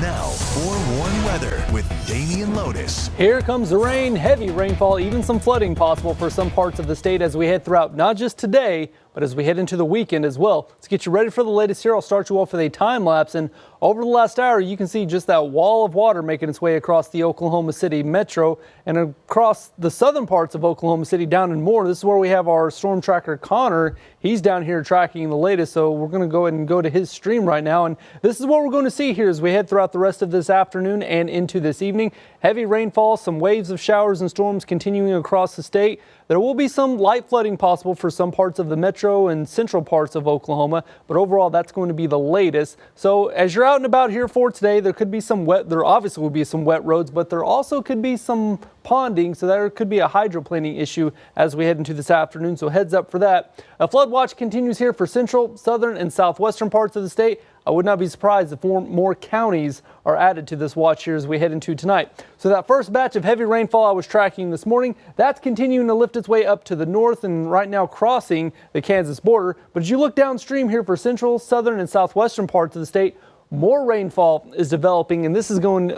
Now, forewarned weather with Damian Lotus. Here comes the rain, heavy rainfall, even some flooding possible for some parts of the state as we head throughout not just today, but as we head into the weekend as well. Let's get you ready for the latest here. I'll start you off with a time lapse, and over the last hour, you can see just that wall of water making its way across the Oklahoma City metro and across the southern parts of Oklahoma City down in Moore. This is where we have our storm tracker Connor. He's down here tracking the latest, so we're going to go ahead and go to his stream right now. And this is what we're going to see here as we head throughout the rest of this afternoon and into this evening. Heavy rainfall, some waves of showers and storms continuing across the state. There will be some light flooding possible for some parts of the metro and central parts of Oklahoma, but overall that's going to be the latest. So as you're out and about here for today, there obviously will be some wet roads, but there also could be some ponding, so there could be a hydroplaning issue as we head into this afternoon, so heads up for that. A flood watch continues here for central, southern, and southwestern parts of the state. I would not be surprised if more counties are added to this watch here as we head into tonight. So that first batch of heavy rainfall I was tracking this morning, that's continuing to lift its way up to the north and right now crossing the Kansas border. But as you look downstream here for central, southern, and southwestern parts of the state, more rainfall is developing, and this is going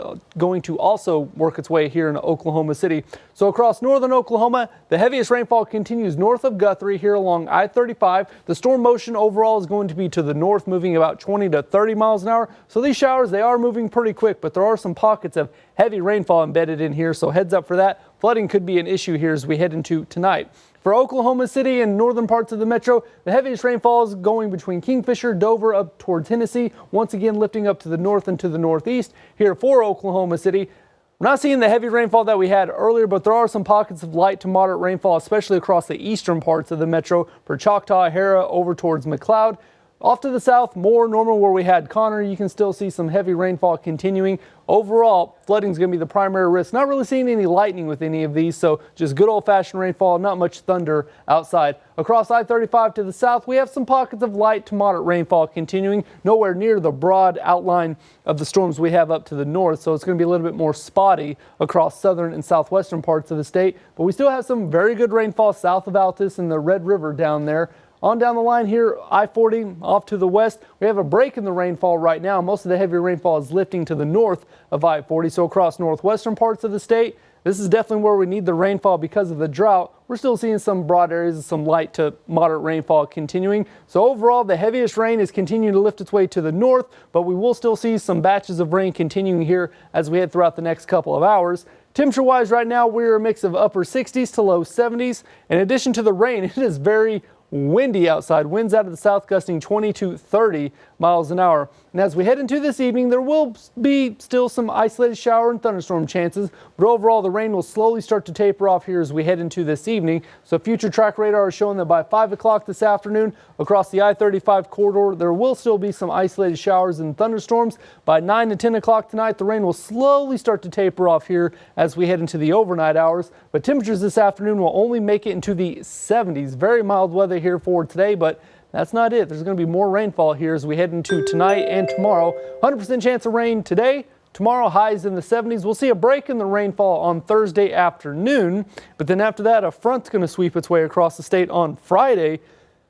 to also work its way here in Oklahoma City. So across northern Oklahoma, the heaviest rainfall continues north of Guthrie here along I-35. The storm motion overall is going to be to the north, moving about 20 to 30 miles an hour. So these showers, they are moving pretty quick, but there are some pockets of heavy rainfall embedded in here, so heads up for that. Flooding could be an issue here as we head into tonight. For Oklahoma City and northern parts of the metro, the heaviest rainfall is going between Kingfisher, Dover, up toward Tennessee, once again lifting up to the north and to the northeast. Here for Oklahoma City, we're not seeing the heavy rainfall that we had earlier, but there are some pockets of light to moderate rainfall, especially across the eastern parts of the metro for Choctaw, Harrah, over towards McLeod. Off to the south, more normal where we had Connor. You can still see some heavy rainfall continuing. Overall, flooding is going to be the primary risk. Not really seeing any lightning with any of these, so just good old-fashioned rainfall, not much thunder outside. Across I-35 to the south, we have some pockets of light to moderate rainfall continuing, nowhere near the broad outline of the storms we have up to the north, so it's going to be a little bit more spotty across southern and southwestern parts of the state. But we still have some very good rainfall south of Altus and the Red River down there. On down the line here, I-40 off to the west, we have a break in the rainfall right now. Most of the heavy rainfall is lifting to the north of I-40, so across northwestern parts of the state, this is definitely where we need the rainfall because of the drought. We're still seeing some broad areas of some light to moderate rainfall continuing. So overall, the heaviest rain is continuing to lift its way to the north, but we will still see some batches of rain continuing here as we head throughout the next couple of hours. Temperature-wise right now, we're a mix of upper 60s to low 70s. In addition to the rain, it is very windy outside. Winds out of the south gusting 20 to 30 miles an hour. And as we head into this evening, there will be still some isolated shower and thunderstorm chances, but overall the rain will slowly start to taper off here as we head into this evening. So future track radar is showing that by 5 o'clock this afternoon across the I-35 corridor, there will still be some isolated showers and thunderstorms. By 9 to 10 o'clock tonight, the rain will slowly start to taper off here as we head into the overnight hours. But temperatures this afternoon will only make it into the 70s. Very mild weather here for today, but that's not it. There's going to be more rainfall here as we head into tonight and tomorrow. 100% chance of rain today. Tomorrow, highs in the 70s. We'll see a break in the rainfall on Thursday afternoon, but then after that, a front's going to sweep its way across the state on Friday.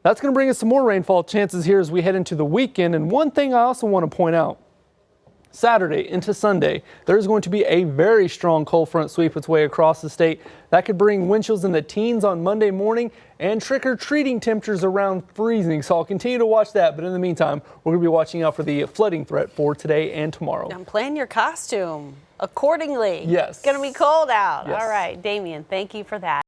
That's going to bring us some more rainfall chances here as we head into the weekend. And one thing I also want to point out, Saturday into Sunday, there's going to be a very strong cold front sweep its way across the state. That could bring wind chills in the teens on Monday morning and trick-or-treating temperatures around freezing. So I'll continue to watch that. But in the meantime, we're going to be watching out for the flooding threat for today and tomorrow. And plan your costume accordingly. Yes. It's going to be cold out. Yes. All right, Damian, thank you for that.